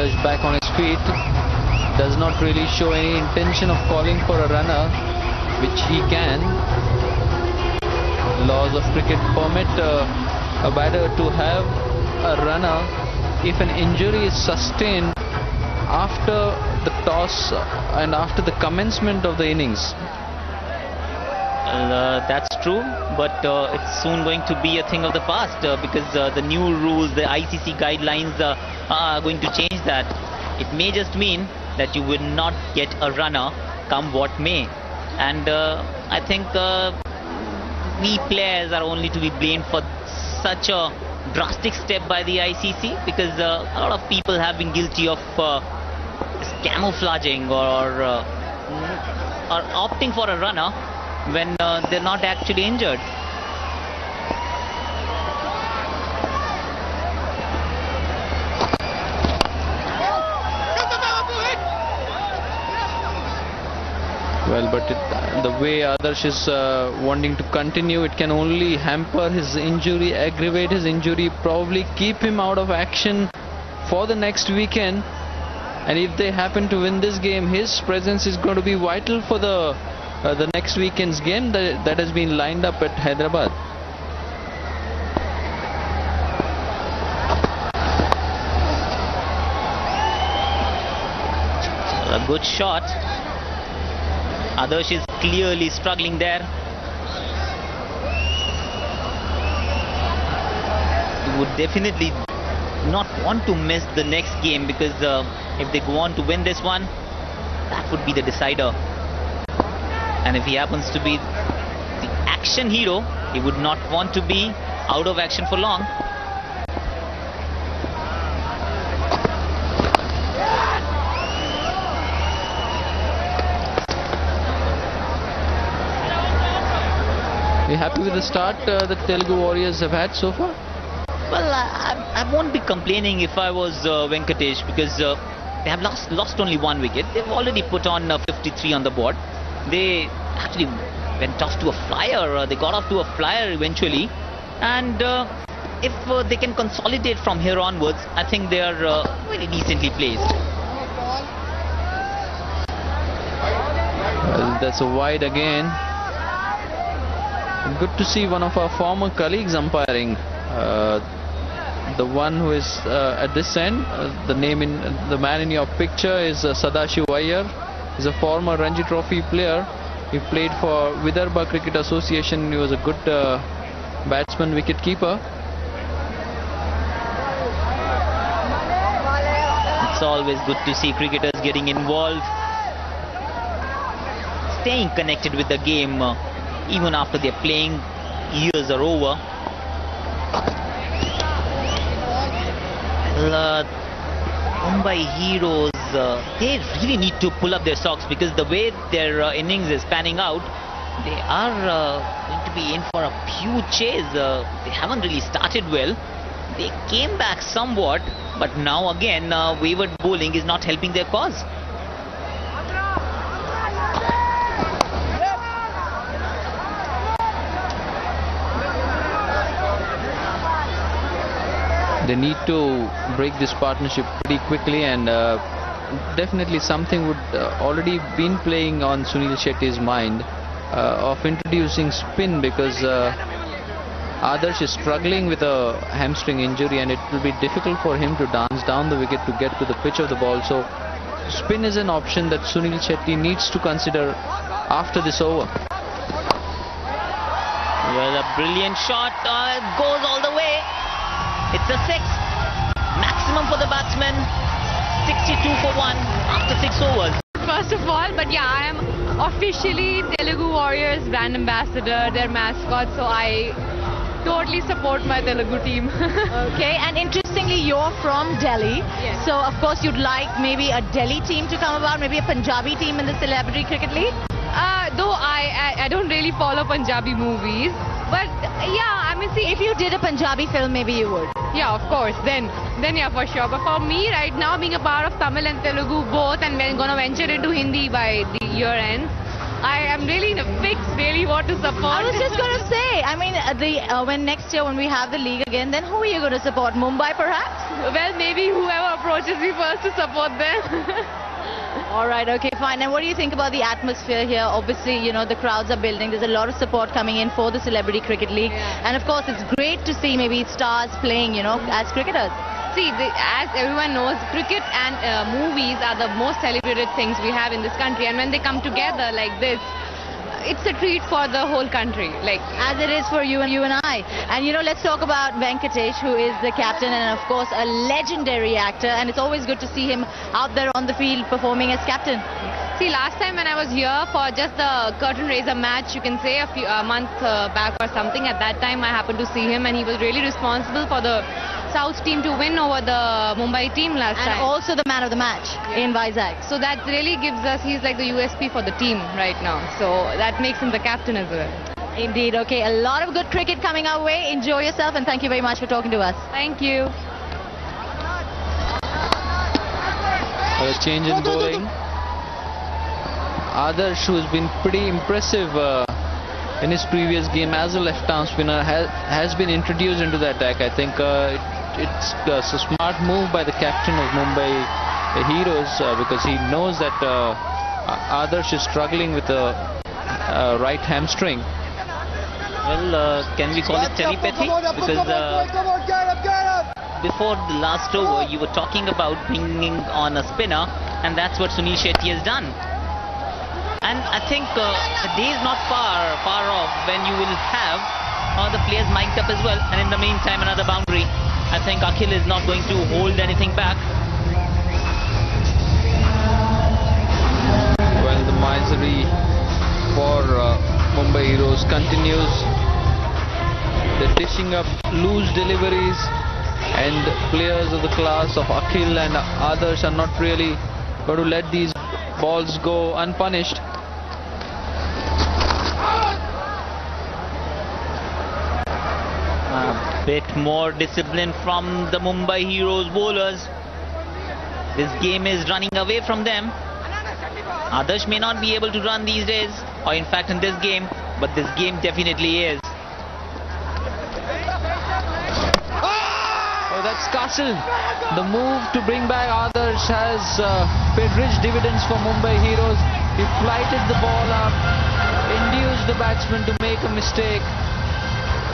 Adarsh back on his feet. Does not really show any intention of calling for a runner, which he can. Laws of cricket permit a batter to have a runner if an injury is sustained after the toss and after the commencement of the innings. That's true, but it's soon going to be a thing of the past because the new rules, the ICC guidelines are going to change that. It may just mean that you will not get a runner come what may. And I think we players are only to be blamed for such a drastic step by the ICC, because a lot of people have been guilty of camouflaging or opting for a runner when they're not actually injured. Well, but the way Adarsh is wanting to continue, it can only hamper his injury, aggravate his injury, probably keep him out of action for the next weekend. And if they happen to win this game, his presence is going to be vital for the next weekend's game that has been lined up at Hyderabad. A good shot. Adarsh is clearly struggling there. He would definitely not want to miss the next game, because if they go on to win this one, that would be the decider. And if he happens to be the action hero, he would not want to be out of action for long. Are you happy with the start that Telugu Warriors have had so far? Well, I won't be complaining if I was Venkatesh, because they have lost only one wicket. They've already put on 53 on the board. They actually went off to a flyer. They got off to a flyer eventually. And if they can consolidate from here onwards, I think they are very decently placed. Well, that's a wide again. Good to see one of our former colleagues umpiring. The one who is at this end, the man in your picture is Sadashiv Iyer. He's a former Ranji Trophy player. He played for Vidarbha Cricket Association. He was a good batsman, wicket keeper. It's always good to see cricketers getting involved, staying connected with the game even after their playing years are over. Mumbai Heroes, they really need to pull up their socks, because the way their innings is panning out, they are going to be in for a huge chase. They haven't really started well. They came back somewhat, but now again wayward bowling is not helping their cause. They need to break this partnership pretty quickly, and definitely something would already been playing on Sunil Shetty's mind of introducing spin, because Adarsh is struggling with a hamstring injury, and it will be difficult for him to dance down the wicket to get to the pitch of the ball. So spin is an option that Sunil Shetty needs to consider after this over. Well, a brilliant shot, goes all the way. It's a 6, maximum for the batsman, 62 for 1 after 6 overs. First of all, but yeah, I am officially Telugu Warriors brand ambassador, their mascot, so I totally support my Telugu team. Okay, and interestingly, you're from Delhi, yes. So of course you'd like maybe a Delhi team to come about, maybe a Punjabi team in the Celebrity Cricket League? Though I don't really follow Punjabi movies, but yeah, I mean, see, If you did a Punjabi film, maybe you would. yeah, of course, then yeah, for sure. But for me right now, being a part of Tamil and Telugu both, and we're gonna venture into Hindi by the year end, I am really in a fix, really what to support. I was just going to say, I mean, when next year when we have the league again, then who are you going to support? Mumbai perhaps? Well, maybe whoever approaches me first to support them. All right, okay, fine. And what do you think about the atmosphere here? Obviously, you know, the crowds are building. There's a lot of support coming in for the Celebrity Cricket League. Yeah. And of course, it's great to see maybe stars playing, you know, as cricketers. See, as everyone knows, cricket and movies are the most celebrated things we have in this country. And when they come together like this, it's a treat for the whole country. Like As it is for you and I. And you know, let's talk about Venkatesh, who is the captain and of course a legendary actor. And it's always good to see him out there on the field performing as captain. See, last time when I was here for just the curtain raiser match, you can say a month back or something, at that time I happened to see him and he was really responsible for the South team to win over the Mumbai team last And time. also the man of the match in Vizag. So that really gives us, he's like the USP for the team right now. So that makes him the captain as well. Indeed. Okay, a lot of good cricket coming our way. Enjoy yourself and thank you very much for talking to us. Thank you. A change in bowling. Adarsh, who's been pretty impressive in his previous game as a left-arm spinner, has been introduced into the attack. I think it's a smart move by the captain of Mumbai Heroes because he knows that Adarsh is struggling with a right hamstring. Well, can we call it telepathy? Because before the last over, you were talking about bringing on a spinner, and that's what Sunil Shetty has done. And I think the day is not far off when you will have the players mic'd up as well. And in the meantime, another boundary. I think Akhil is not going to hold anything back. Well, the misery for Mumbai Heroes continues. They're dishing up loose deliveries, and players of the class of Akhil and Adarsh are not really going to let these balls go unpunished. A bit more discipline from the Mumbai Heroes bowlers. This game is running away from them. Adarsh may not be able to run these days, or in fact in this game, but this game definitely is. Oh, that's Castle. The move to bring back Adarsh has paid rich dividends for Mumbai Heroes. He flighted the ball up, induced the batsman to make a mistake,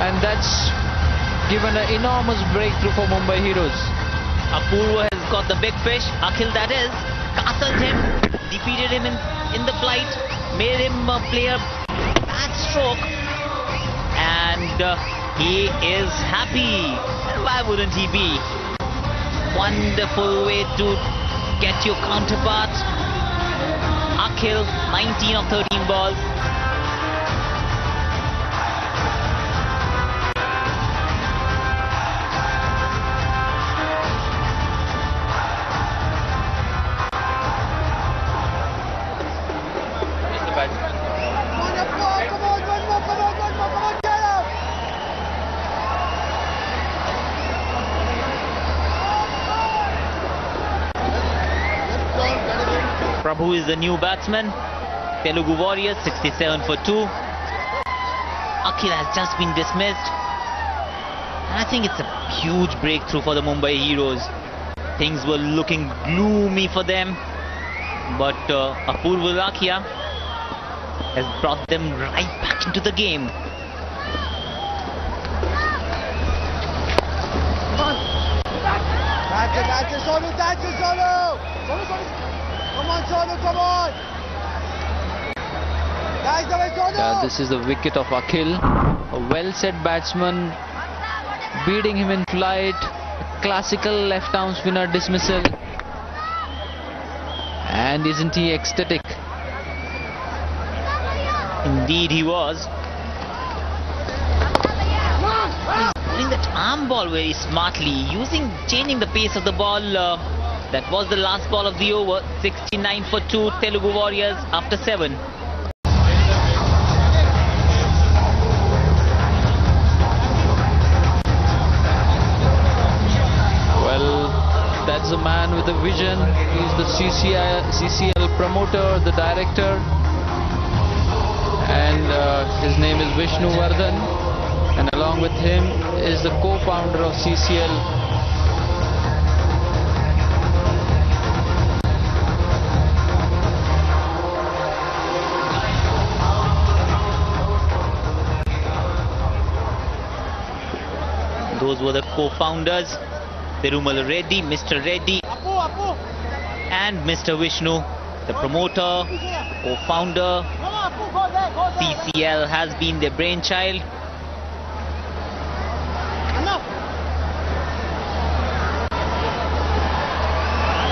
and that's given an enormous breakthrough for Mumbai Heroes. Apoorva has got the big fish, Akhil that is, castled him, defeated him in the flight, made him play a bad stroke, and he is happy. And why wouldn't he be? Wonderful way to get your counterpart. Akhil, 19 of 13 balls. Prabhu is the new batsman. Telugu Warriors 67 for 2. Akhil has just been dismissed. And I think it's a huge breakthrough for the Mumbai Heroes. Things were looking gloomy for them, but Apoorva Lakhia has brought them right back into the game. That's it, Sonu! Come on, Sonu, come on! This is the wicket of Akhil. A well-set batsman, beating him in flight. Classical left-arm spinner dismissal. And isn't he ecstatic? Indeed he was. He's putting that arm ball very smartly, changing the pace of the ball. That was the last ball of the over. 69 for 2, Telugu Warriors after 7. Well, that's a man with a vision. He's the CCL promoter, the director. and his name is Vishnu, and along with him is the co-founder of CCL. Those were the co-founders, Perumal Reddy, Mr. Reddy, and Mr. Vishnu, the promoter, co-founder. CCL has been their brainchild.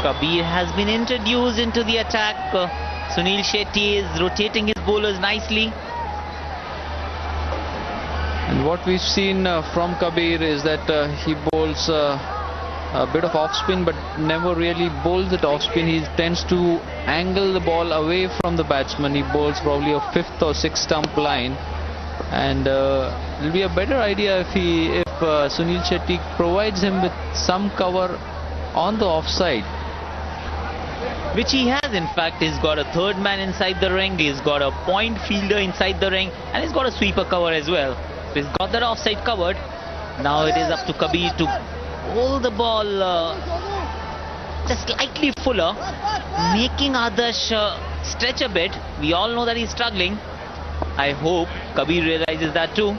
Kabir has been introduced into the attack. Sunil Shetty is rotating his bowlers nicely. And what we've seen from Kabir is that he bowls a bit of off spin, but never really bowls it off spin. He tends to angle the ball away from the batsman. He bowls probably a 5th or 6th stump line, and it'll be a better idea if Sunil Shetty provides him with some cover on the offside, which he has. In fact, he's got a third man inside the ring, he's got a point fielder inside the ring, and he's got a sweeper cover as well. So he's got that offside covered. Now it is up to Kabir to hold the ball just slightly fuller, making Adarsh stretch a bit. We all know that he's struggling. I hope Kabir realizes that too.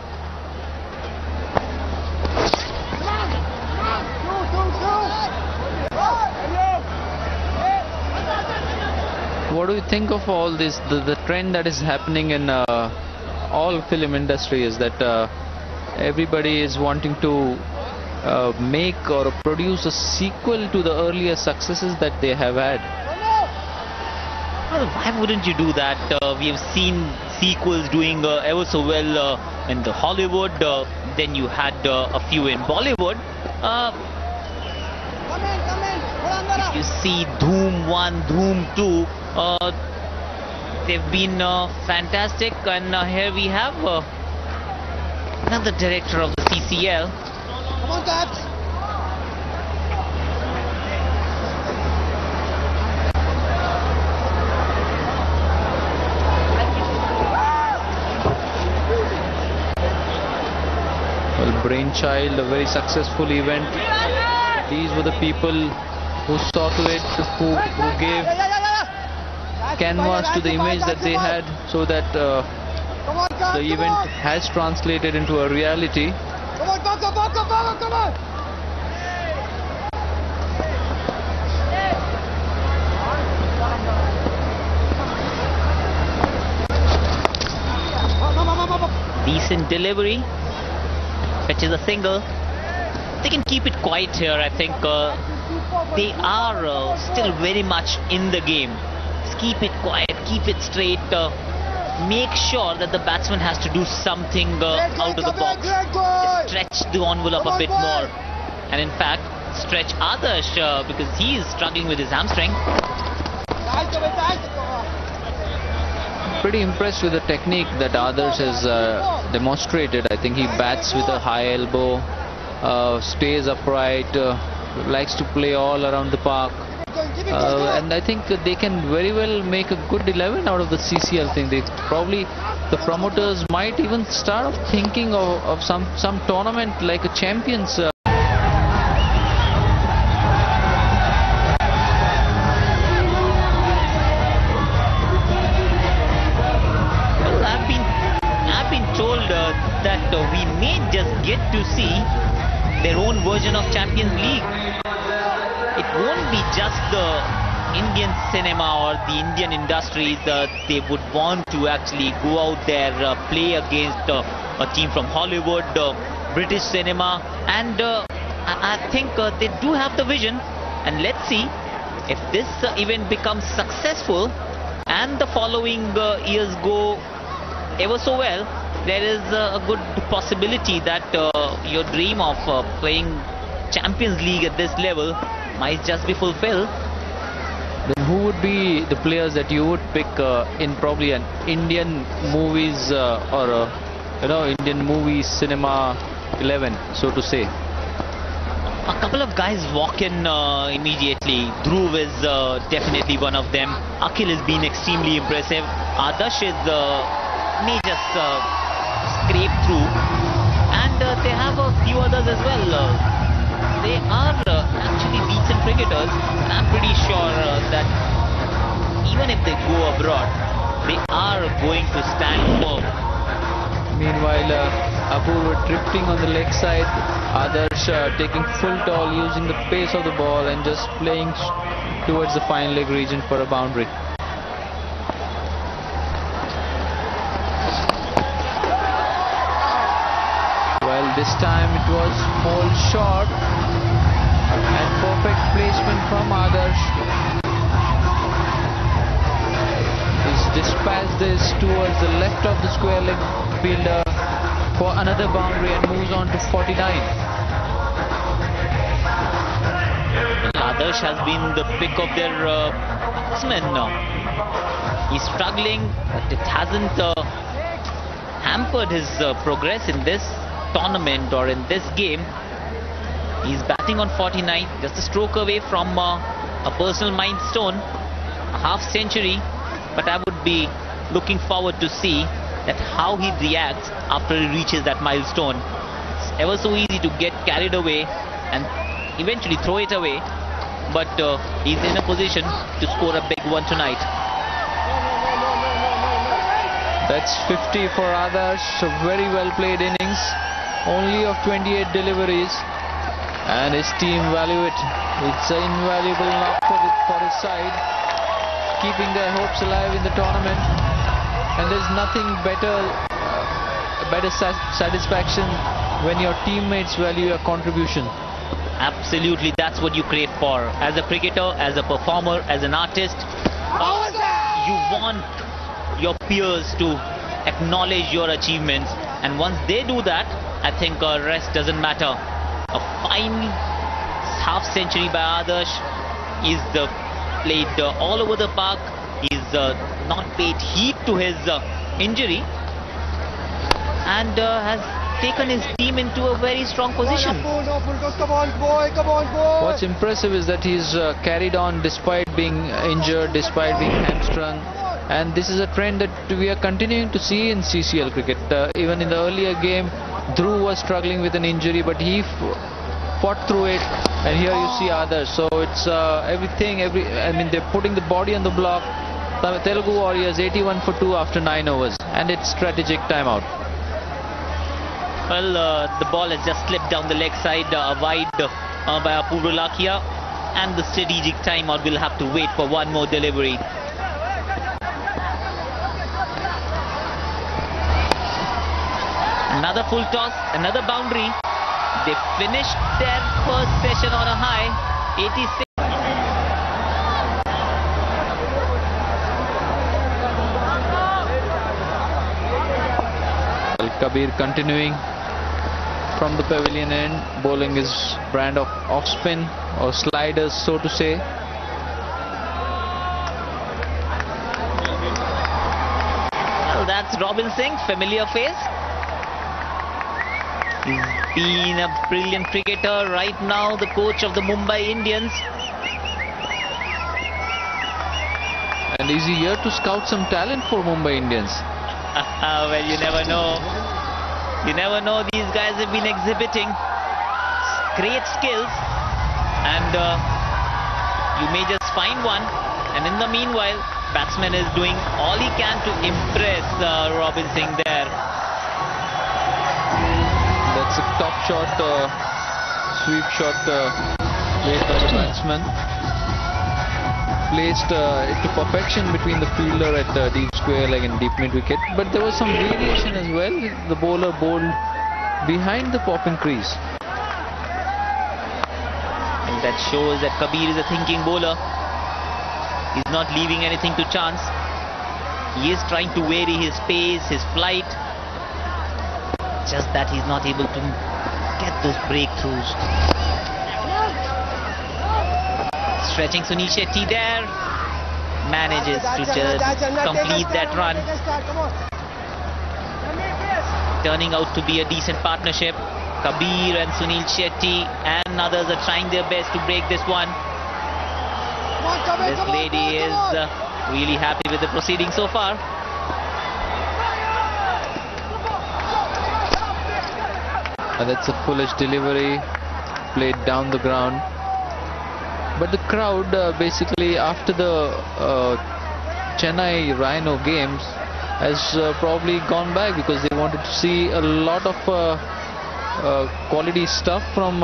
What do you think of all this? The trend that is happening in all film industry is that everybody is wanting to make or produce a sequel to the earlier successes that they have had. Well, why wouldn't you do that? We have seen sequels doing ever so well in the Hollywood. Then you had a few in Bollywood. If you see Dhoom 1, Dhoom 2, they've been fantastic. And here we have another director of the CCL. Come on, Dad. Well, brainchild, a very successful event. These were the people who saw to it, who gave canvas to the image that they had, so that the event has translated into a reality. Come on, come on. Decent delivery, fetches a single. They can keep it quiet here. I think they are still very much in the game. Just keep it quiet, keep it straight. Make sure that the batsman has to do something out of the box. Stretch the envelope a bit more, and in fact stretch Adarsh because he is struggling with his hamstring. Pretty impressed with the technique that Adarsh has demonstrated. I think he bats with a high elbow, stays upright, likes to play all around the park. And I think they can very well make a good 11 out of the CCL thing. They probably, the promoters might even start thinking of some tournament like a Champions. Well, I've been told that we may just get to see their own version of Champions League. It won't be just the Indian cinema or the Indian industry that they would want to actually go out there, play against a team from Hollywood, British cinema, and I think they do have the vision. And let's see if this event becomes successful and the following years go ever so well. There is a good possibility that your dream of playing Champions League at this level might just be fulfilled. Then who would be the players that you would pick in probably an Indian movies or Indian movie cinema 11, so to say? A couple of guys walk in immediately. Dhruv is definitely one of them. Akhil has been extremely impressive. Adarsh is may just scrape through. And they have a few others as well. They are actually decent cricketers, and I'm pretty sure that even if they go abroad, they are going to stand firm. Meanwhile, Apoorva drifting on the leg side, Adarsh taking full toll, using the pace of the ball and just playing towards the fine leg region for a boundary. Well, this time it was more short and perfect placement from Adarsh. He's dispatched this towards the left of the square leg fielder for another boundary and moves on to 49. Adarsh has been the pick of their batsmen now. He's struggling, but it hasn't hampered his progress in this tournament or in this game. He's batting on 49, just a stroke away from a personal milestone, a half century. But I would be looking forward to see that how he reacts after he reaches that milestone. It's ever so easy to get carried away and eventually throw it away, but he's in a position to score a big one tonight. That's 50 for Adarsh. A very well played innings, only of 28 deliveries, and his team value it. It's an invaluable knock for his side, keeping their hopes alive in the tournament. And there's nothing better satisfaction when your teammates value your contribution. Absolutely, that's what you crave for. As a cricketer, as a performer, as an artist, you want your peers to acknowledge your achievements. And once they do that, I think rest doesn't matter. A fine half century by Adarsh. He's played all over the park. He's not paid heed to his injury and has taken his team into a very strong position. Come on, boy. What's impressive is that he's carried on despite being injured, despite being hamstrung. And this is a trend that we are continuing to see in CCL cricket. Even in the earlier game, Dhruv was struggling with an injury, but he fought through it. And here you see others. So it's I mean, they're putting the body on the block. The Telugu Warriors 81 for 2 after 9 overs. And it's strategic timeout. Well, the ball has just slipped down the leg side, wide by Apoorva Lakhia. And the strategic timeout will have to wait for one more delivery. Another full toss, another boundary. They finished their first session on a high, 86. Kabir continuing from the pavilion end, bowling his brand of off-spin or sliders, so to say. Well, that's Robin Singh, familiar face. He's been a brilliant cricketer, right now the coach of the Mumbai Indians. And is he here to scout some talent for Mumbai Indians? Well, you never know. You never know. These guys have been exhibiting great skills, and you may just find one. And in the meanwhile, batsman is doing all he can to impress Robin Singh there. That's a top shot, sweep shot made by the batsman. Placed it to perfection between the fielder at deep square leg and deep mid wicket. But there was some variation as well. The bowler bowled behind the popping crease. And that shows that Kabir is a thinking bowler. He's not leaving anything to chance. He is trying to vary his pace, his flight. Just that he's not able to get those breakthroughs. Stretching Sunil Shetty there. Manages to just complete that run. Turning out to be a decent partnership. Kabir and Sunil Shetty and others are trying their best to break this one. This lady is really happy with the proceeding so far. That's a foolish delivery, played down the ground. But the crowd basically after the Chennai Rhino games has probably gone back because they wanted to see a lot of quality stuff from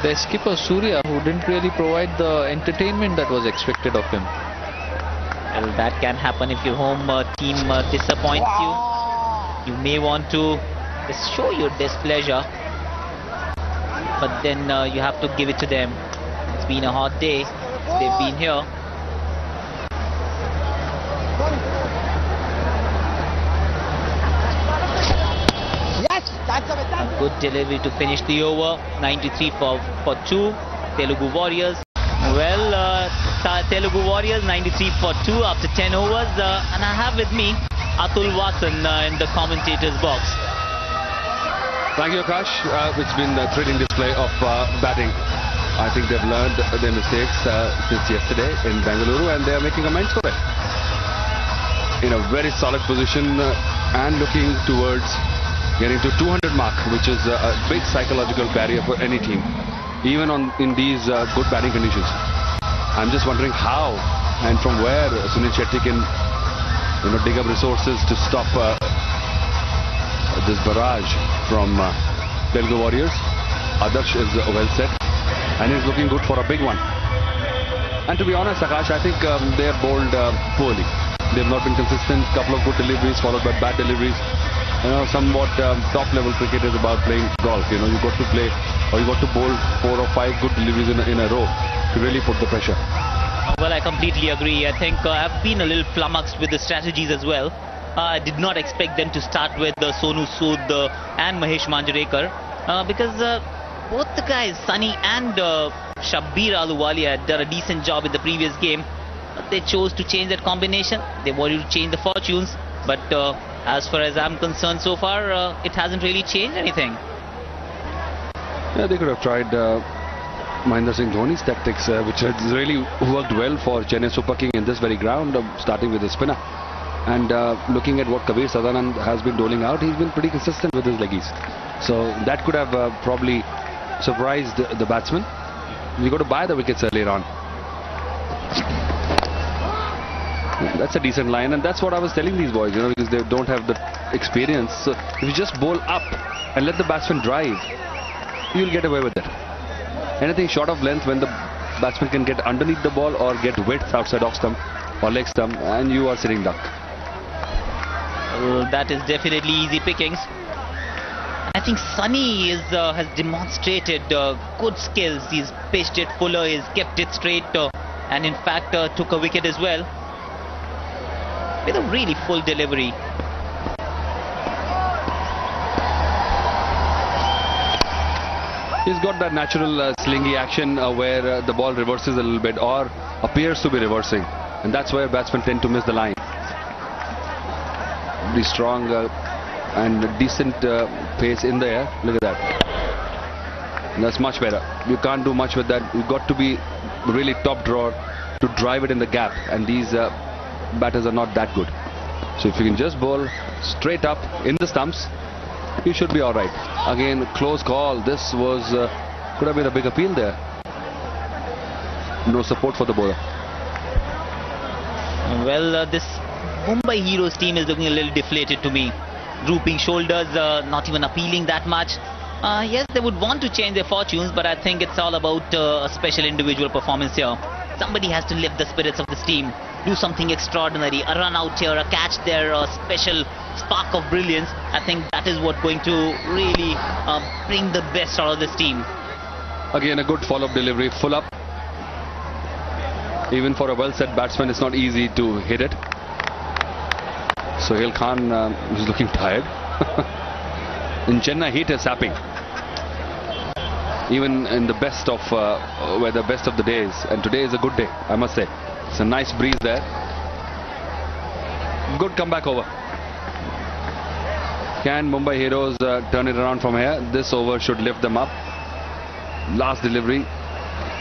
their skipper Surya, who didn't really provide the entertainment that was expected of him. Well, that can happen if your home team disappoints you. You may want to just show your displeasure, but then you have to give it to them. It's been a hot day. They've been here. Yes, that's A good delivery to finish the over. 93 for 2. Telugu Warriors. Well, Telugu Warriors 93 for 2 after 10 overs. And I have with me Atul Vasan in the commentator's box. Thank you, Akash. It's been a thrilling display of batting. I think they've learned their mistakes since yesterday in Bengaluru, and they are making amends for it. In a very solid position and looking towards getting to 200 mark, which is a big psychological barrier for any team, even in these good batting conditions. I'm just wondering how and from where Sunil Shetty can dig up resources to stop this barrage from Telugu Warriors. Adarsh is well set and is looking good for a big one. And to be honest, Akash, I think they are bowled poorly. They've not been consistent. Couple of good deliveries followed by bad deliveries. Somewhat top level cricket is about playing golf. You got to play, or you got to bowl 4 or 5 good deliveries in a row to really put the pressure. Well, I completely agree. I think I've been a little flummoxed with the strategies as well. I did not expect them to start with Sonu Sood and Mahesh Manjrekar because both the guys, Sunny and Shabbir Ahluwalia, had done a decent job in the previous game. But they chose to change that combination. They wanted to change the fortunes. But as far as I'm concerned so far, it hasn't really changed anything. Yeah, they could have tried Mahendra Singh Dhoni's tactics, which has really worked well for Chennai Super King in this very ground, starting with the spinner. And looking at what Kabir Sadanand has been doling out, he's been pretty consistent with his leggies. So that could have probably surprised the batsman. You got to buy the wickets earlier on. That's a decent line, and that's what I was telling these boys, because they don't have the experience. So if you just bowl up and let the batsman drive, you'll get away with it. Anything short of length, when the batsman can get underneath the ball or get width outside off stump or leg stump, and you are sitting duck. That is definitely easy pickings. I think Sunny has demonstrated good skills. He's pitched it fuller, he's kept it straight, and in fact took a wicket as well with a really full delivery. He's got that natural slingy action where the ball reverses a little bit or appears to be reversing, and that's where batsmen tend to miss the line. The strong and decent pace in the air. Look at that. That's much better. You can't do much with that. You've got to be really top drawer to drive it in the gap, and these batters are not that good. So if you can just bowl straight up in the stumps, you should be all right. Again, close call. This was could have been a big appeal there. No support for the bowler. Well, this Mumbai Heroes team is looking a little deflated to me. Drooping shoulders, not even appealing that much. Yes, they would want to change their fortunes, but I think it's all about a special individual performance here. Somebody has to lift the spirits of this team, do something extraordinary, a run out here, a catch there, a special spark of brilliance. I think that is what's going to really bring the best out of this team. Again, a good follow-up delivery, full up. Even for a well-set batsman, it's not easy to hit it. Sohail Khan is looking tired. In Chennai, heat is sapping. Even in the best of weather, best of the days. And today is a good day, I must say. It's a nice breeze there. Good comeback over. Can Mumbai Heroes turn it around from here? This over should lift them up. Last delivery,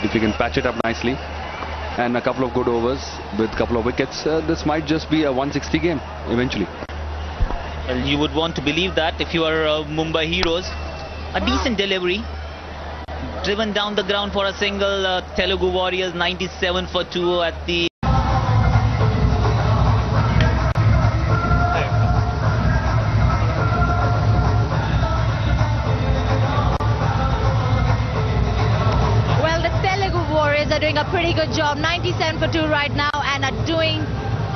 if you can patch it up nicely. And a couple of good overs with a couple of wickets, this might just be a 160 game eventually. Well, you would want to believe that if you are Mumbai Heroes. A decent delivery. Driven down the ground for a single. Telugu Warriors 97 for 2 at the... Well, the Telugu Warriors are doing a pretty good job. 97 for 2 right now and are doing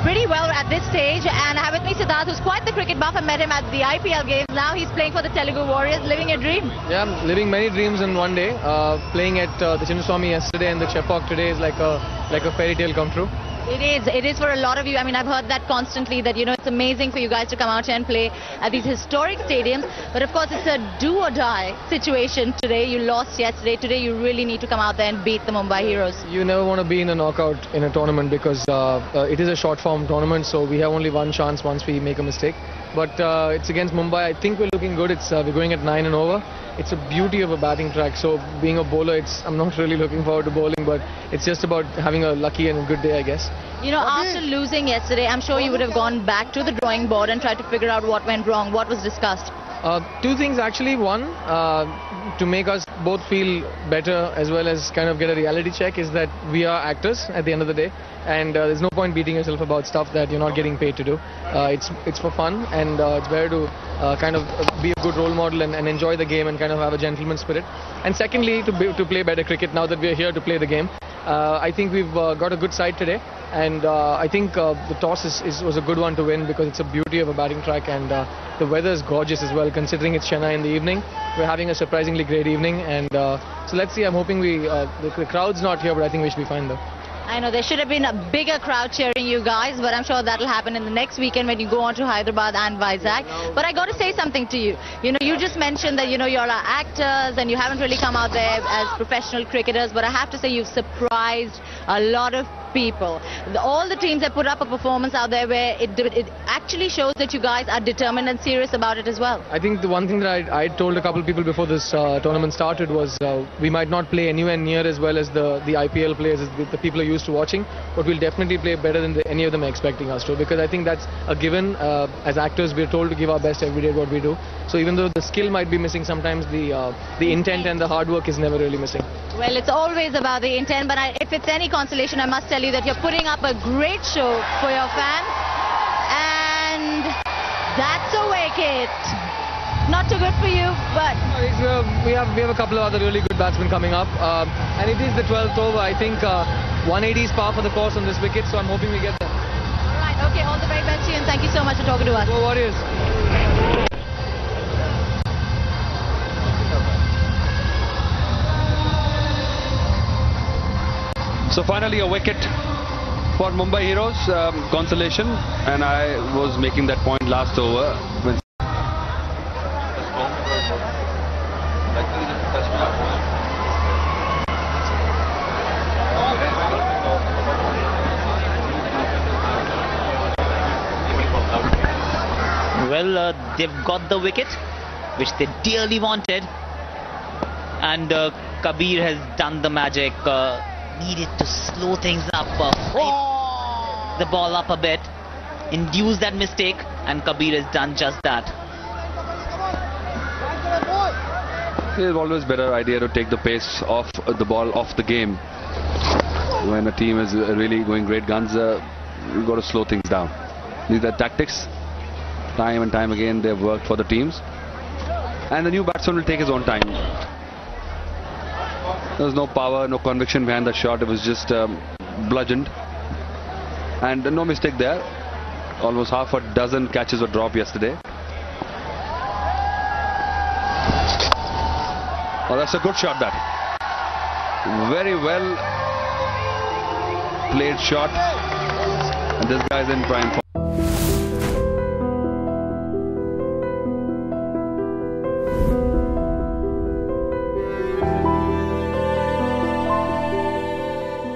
pretty well at this stage. And I have with me Siddharth, who's quite the cricket buff. I met him at the IPL games. Now he's playing for the Telugu Warriors, living a dream. Yeah, I'm living many dreams in one day. Playing at the Chinnaswamy yesterday and the Chepauk today is like a fairy tale come true. It is for a lot of you. I mean, I've heard that constantly, that, you know, it's amazing for you guys to come out here and play at these historic stadiums. But of course, it's a do or die situation today. You lost yesterday. Today, you really need to come out there and beat the Mumbai Heroes. You never want to be in a knockout in a tournament because it is a short form tournament. So we have only one chance once we make a mistake. But it's against Mumbai. I think we're looking good. We're going at 9 and over. It's a beauty of a batting track. So being a bowler, I'm not really looking forward to bowling, but it's just about having a lucky and a good day, I guess. You know, after losing yesterday, I'm sure you would have gone back to the drawing board and tried to figure out what went wrong. What was discussed? Two things actually. One, to make us both feel better as well as kind of get a reality check, is that we are actors at the end of the day, and there's no point beating yourself about stuff that you're not getting paid to do. It's for fun, and it's better to kind of be a good role model and enjoy the game and kind of have a gentleman's spirit. And secondly, to play better cricket now that we're here to play the game. I think we've got a good side today, and I think the toss was a good one to win because it's a beauty of a batting track, and the weather is gorgeous as well, considering it's Chennai in the evening. We're having a surprisingly great evening, and so let's see. I'm hoping the crowd's not here, but I think we should be fine though. I know there should have been a bigger crowd cheering you guys, but I'm sure that'll happen in the next weekend when you go on to Hyderabad and Vizag. But I got to say something to you. You know, you just mentioned that, you know, you're actors and you haven't really come out there as professional cricketers, but I have to say you've surprised a lot of people. All the teams have put up a performance out there where it actually shows that you guys are determined and serious about it as well. I think the one thing that I told a couple of people before this tournament started was we might not play anywhere near as well as the IPL players, as the people are used to watching, but we'll definitely play better than any of them are expecting us to, because I think that's a given. As actors, we're told to give our best every day at what we do. So even though the skill might be missing, sometimes the intent and the hard work is never really missing. Well, it's always about the intent, but if it's any consolation, I must tell you that you're putting up a great show for your fans, and that's a wicket. Not too good for you, but we have a couple of other really good batsmen coming up, and it is the 12th over. I think 180 is par for the course on this wicket, so I'm hoping we get there. All right, okay, all the very best to you, and thank you so much for talking to us. Go Warriors. So finally a wicket for Mumbai Heroes, consolation, and I was making that point last over when Well, they've got the wicket, which they dearly wanted, and Kabir has done the magic. Needed to slow things up, the ball up a bit, induce that mistake, and Kabir has done just that. It's always better idea to take the pace off the ball, off the game. When a team is really going great guns, you've got to slow things down. These are tactics. Time and time again they've worked for the teams, and the new batsman will take his own time. There was no power, no conviction behind the shot. It was just bludgeoned, and no mistake there. Almost half a dozen catches were dropped yesterday. Oh, that's a good shot, that. Very well played shot, and this guy's in prime form.